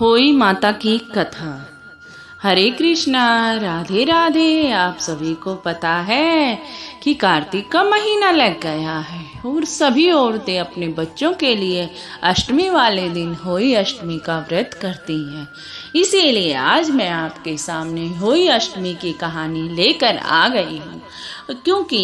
होई माता की कथा। हरे कृष्णा, राधे राधे। आप सभी को पता है कि कार्तिक का महीना लग गया है और सभी औरतें अपने बच्चों के लिए अष्टमी वाले दिन होई अष्टमी का व्रत करती हैं। इसीलिए आज मैं आपके सामने होई अष्टमी की कहानी लेकर आ गई हूँ, क्योंकि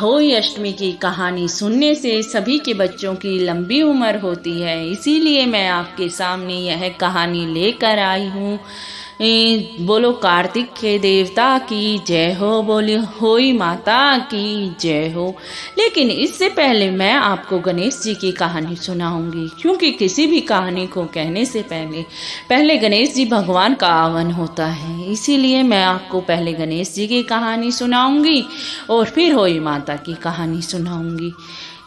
होई अष्टमी की कहानी सुनने से सभी के बच्चों की लंबी उम्र होती है। इसीलिए मैं आपके सामने यह कहानी लेकर आई हूँ। बोलो कार्तिक के देवता की जय हो, बोलो होई माता की जय हो। लेकिन इससे पहले मैं आपको गणेश जी की कहानी सुनाऊंगी, क्योंकि किसी भी कहानी को कहने से पहले गणेश जी भगवान का आह्वान होता है। इसीलिए मैं आपको पहले गणेश जी की कहानी सुनाऊंगी और फिर होई माता की कहानी सुनाऊंगी।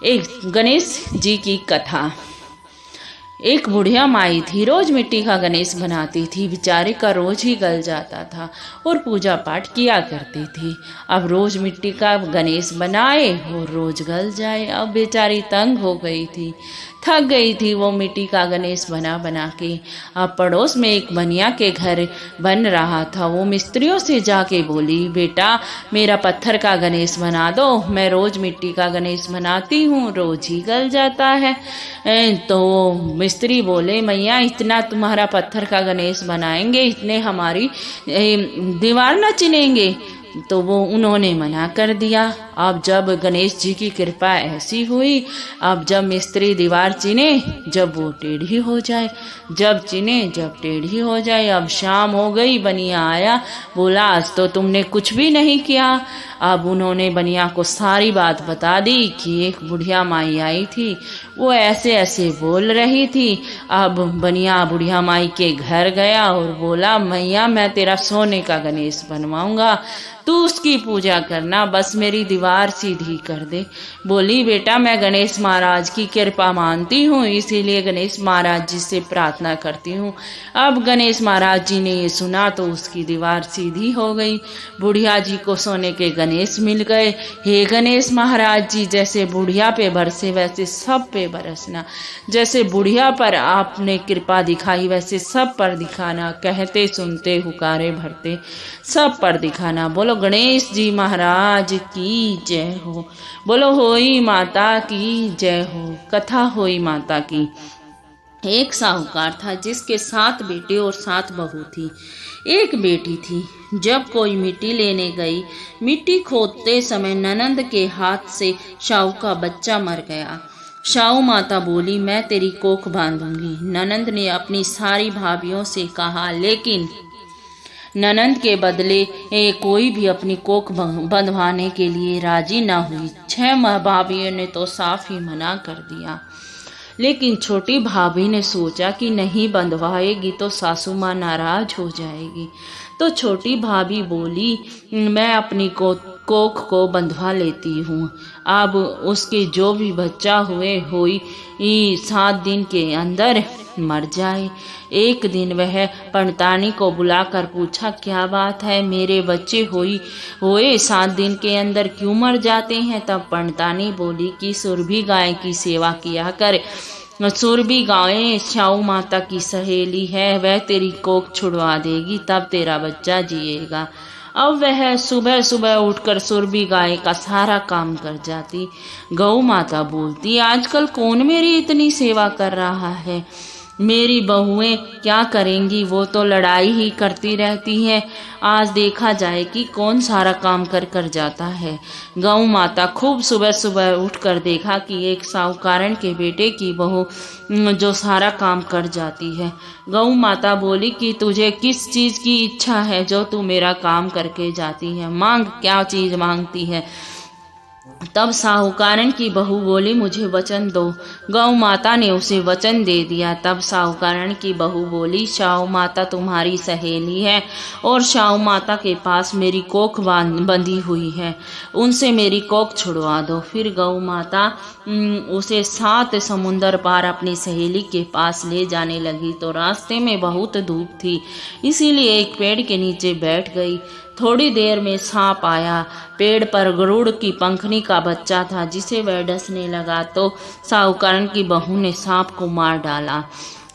एक गणेश जी की कथा। एक बुढ़िया माई थी, रोज मिट्टी का गणेश बनाती थी। बेचारे का रोज ही गल जाता था और पूजा पाठ किया करती थी। अब रोज मिट्टी का गणेश बनाए और रोज गल जाए। अब बेचारी तंग हो गई थी, थक गई थी वो मिट्टी का गणेश बना बना के। अब पड़ोस में एक बनिया के घर बन रहा था। वो मिस्त्रियों से जाके बोली, बेटा मेरा पत्थर का गणेश बना दो, मैं रोज मिट्टी का गणेश बनाती हूँ, रोज ही गल जाता है। तो मिस्त्री बोले, मैया इतना तुम्हारा पत्थर का गणेश बनाएंगे, इतने हमारी दीवार न चिनेंगे। तो वो उन्होंने मना कर दिया। अब जब गणेश जी की कृपा ऐसी हुई, अब जब मिस्त्री दीवार चिने जब वो टेढ़ी हो जाए, जब चिने जब टेढ़ी हो जाए। अब शाम हो गई, बनिया आया, बोला आज तो तुमने कुछ भी नहीं किया। अब उन्होंने बनिया को सारी बात बता दी कि एक बुढ़िया माई आई थी, वो ऐसे ऐसे बोल रही थी। अब बनिया बुढ़िया माई के घर गया और बोला, मैया मैं तेरा सोने का गणेश बनवाऊंगा, तू उसकी पूजा करना, बस मेरी दीवार सीधी कर दे। बोली, बेटा मैं गणेश महाराज की कृपा मानती हूँ, इसीलिए गणेश महाराज जी से प्रार्थना करती हूँ। अब गणेश महाराज जी ने ये सुना तो उसकी दीवार सीधी हो गई। बुढ़िया जी को सोने के गणेश मिल गए। हे गणेश महाराज जी, जैसे बुढ़िया पे बरसे वैसे सब पे बरसना, जैसे बुढ़िया पर आपने कृपा दिखाई वैसे सब पर दिखाना, कहते सुनते हुकारे भरते सब पर दिखाना। बोलो गणेश जी महाराज की जय हो, बोलो होई माता की जय हो। कथा होई माता की। एक साहूकार था जिसके 7 बेटे और 7 बहू थी। एक बेटी थी। जब कोई मिट्टी लेने गई, मिट्टी खोदते समय ननंद के हाथ से साहू का बच्चा मर गया। साहू माता बोली, मैं तेरी कोख बांधूंगी। ननंद ने अपनी सारी भाभियों से कहा, लेकिन ननंद के बदले कोई भी अपनी कोख बंधवाने के लिए राजी न हुई। 6 भाभियों ने तो साफ ही मना कर दिया। लेकिन छोटी भाभी ने सोचा कि नहीं बंधवाएगी तो सासू माँ नाराज हो जाएगी। तो छोटी भाभी बोली, मैं अपनी कोख को बंधवा लेती हूँ। अब उसके जो भी बच्चा होई 7 दिन के अंदर मर जाए। एक दिन वह पंडतानी को बुलाकर पूछा, क्या बात है, मेरे बच्चे होए 7 दिन के अंदर क्यों मर जाते हैं? तब पंडतानी बोली कि सुरभि गाय की सेवा किया कर। सुरभि गाय साहू माता की सहेली है, वह तेरी कोख छुड़वा देगी, तब तेरा बच्चा जिएगा। अब वह सुबह सुबह उठकर सुरभि गाय का सारा काम कर जाती। गौ माता बोलती, आजकल कौन मेरी इतनी सेवा कर रहा है? मेरी बहुएं क्या करेंगी, वो तो लड़ाई ही करती रहती हैं। आज देखा जाए कि कौन सारा काम कर कर जाता है। गौ माता खूब सुबह सुबह उठकर देखा कि एक साहूकारन के बेटे की बहू जो सारा काम कर जाती है। गौ माता बोली कि तुझे किस चीज़ की इच्छा है जो तू मेरा काम करके जाती है, मांग, क्या चीज़ मांगती है? तब साहूकारन की बहू बोली, मुझे वचन दो। गौ माता ने उसे वचन दे दिया। तब साहूकारन की बहू बोली, साहू माता तुम्हारी सहेली है और साहू माता के पास मेरी कोख बंधी हुई है, उनसे मेरी कोख छुड़वा दो। फिर गौ माता उसे 7 समुंदर पार अपनी सहेली के पास ले जाने लगी। तो रास्ते में बहुत धूप थी, इसीलिए एक पेड़ के नीचे बैठ गई। थोड़ी देर में सांप आया। पेड़ पर गरुड़ की पंखनी का बच्चा था, जिसे वह डसने लगा तो साहूकारन की बहू ने सांप को मार डाला।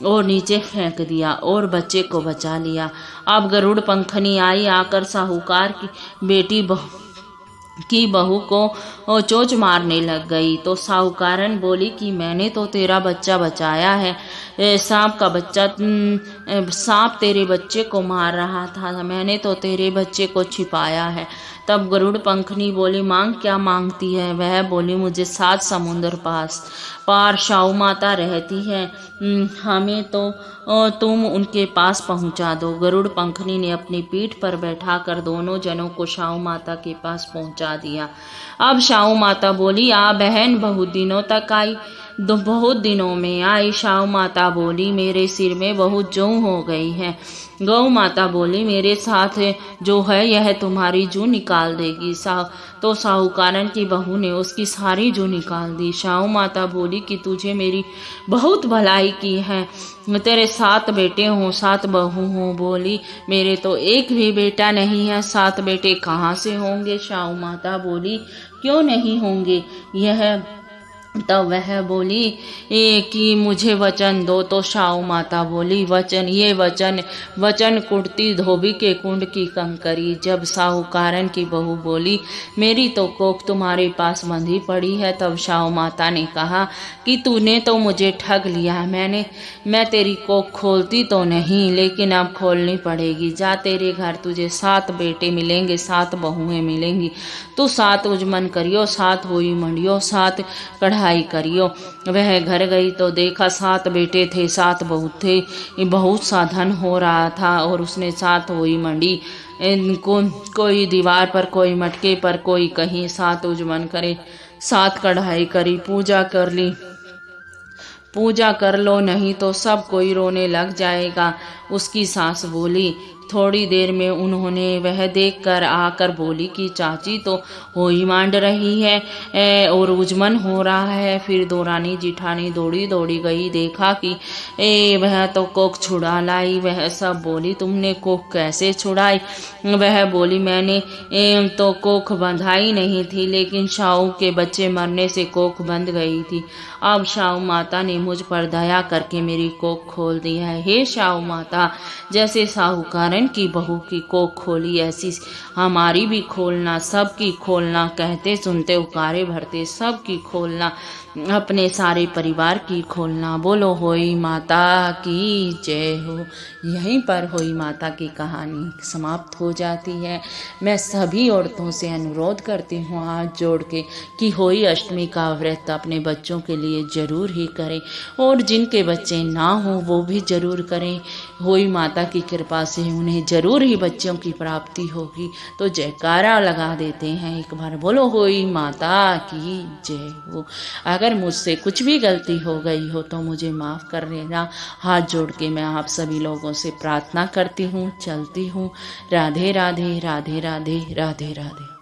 और नीचे फेंक दिया और बच्चे को बचा लिया। अब गरुड़ पंखनी आई, आकर साहूकार की बेटी बहू को चोंच मारने लग गई। तो साहूकारन बोली कि मैंने तो तेरा बच्चा बचाया है, सांप तेरे बच्चे को मार रहा था, मैंने तो तेरे बच्चे को छिपाया है। तब गरुड़ पंखनी बोली, मांग क्या मांगती है? वह बोली, मुझे 7 समुंदर पार शाहू माता रहती है, हमें तो तुम उनके पास पहुंचा दो। गरुड़ पंखनी ने अपनी पीठ पर बैठाकर दोनों जनों को शाहू माता के पास पहुंचा दिया। अब शाहू माता बोली, आ बहन बहुत दिनों तक आई, बहुत दिनों में आई। शाहू माता बोली, मेरे सिर में बहुत जूं हो गई है। गौ माता बोली, मेरे साथ जो है यह तुम्हारी जूं निकाल देगी। तो साहूकारन की बहू ने उसकी सारी जूं निकाल दी। शाहू माता बोली कि तुझे मेरी बहुत भलाई की है, तेरे 7 बेटे हों 7 बहू हों। बोली, मेरे तो एक भी बेटा नहीं है, 7 बेटे कहाँ से होंगे? शाहू माता बोली, क्यों नहीं होंगे? यह तब वह बोली कि मुझे वचन दो। तो शाहू माता बोली, वचन? ये वचन कुटती धोबी के कुंड की कंकरी। जब साहूकारन की बहू बोली, मेरी तो कोख तुम्हारे पास बंधी पड़ी है। तब शाहू माता ने कहा कि तूने तो मुझे ठग लिया, मैं तेरी कोख खोलती तो नहीं, लेकिन अब खोलनी पड़ेगी। जा, तेरे घर तुझे 7 बेटे मिलेंगे, 7 बहुएं मिलेंगी। तू 7 उजमन करियो, 7 होई मंडियो, 7 कढ़ाई करियो। वह घर गई तो देखा 7 बेटे थे, 7 बहू थे, बहुत सा धन हो रहा था। और उसने 7 होई मंडी, कोई दीवार पर, कोई मटके पर, कोई कहीं 7 उजमन करे, 7 कढ़ाई करी, पूजा कर लो, नहीं तो सब कोई रोने लग जाएगा। उसकी सास बोली। थोड़ी देर में उन्होंने वह देखकर आकर बोली कि चाची तो होई मांड रही है और उजमन हो रहा है। फिर दोरानी जिठानी दौड़ी गई, देखा कि वह तो कोख छुड़ा लाई। वह सब बोली, तुमने कोख कैसे छुड़ाई? वह बोली, मैंने तो कोख बंधाई नहीं थी, लेकिन शाहू के बच्चे मरने से कोख बंध गई थी। अब शाहू माता ने मुझ पर दया करके मेरी कोख खोल दी है। हे शाहू माता, जैसे साहूकारन की बहू की कोख खोली, ऐसी हमारी भी खोलना, सबकी खोलना, कहते सुनते उकारे भरते सबकी खोलना, अपने सारे परिवार की खोलना। बोलो होई माता की जय हो। यहीं पर होई माता की कहानी समाप्त हो जाती है। मैं सभी औरतों से अनुरोध करती हूँ हाथ जोड़ के कि होई अष्टमी का व्रत अपने बच्चों के लिए ज़रूर ही करें, और जिनके बच्चे ना हों वो भी ज़रूर करें। होई माता की कृपा से उन्हें ज़रूर ही बच्चों की प्राप्ति होगी। तो जयकारा लगा देते हैं एक बार, बोलो होई माता की जय हो। अगर मुझसे कुछ भी गलती हो गई हो तो मुझे माफ़ कर देना। हाथ जोड़ के मैं आप सभी लोगों से प्रार्थना करती हूँ, चलती हूँ। राधे राधे राधे राधे राधे राधे।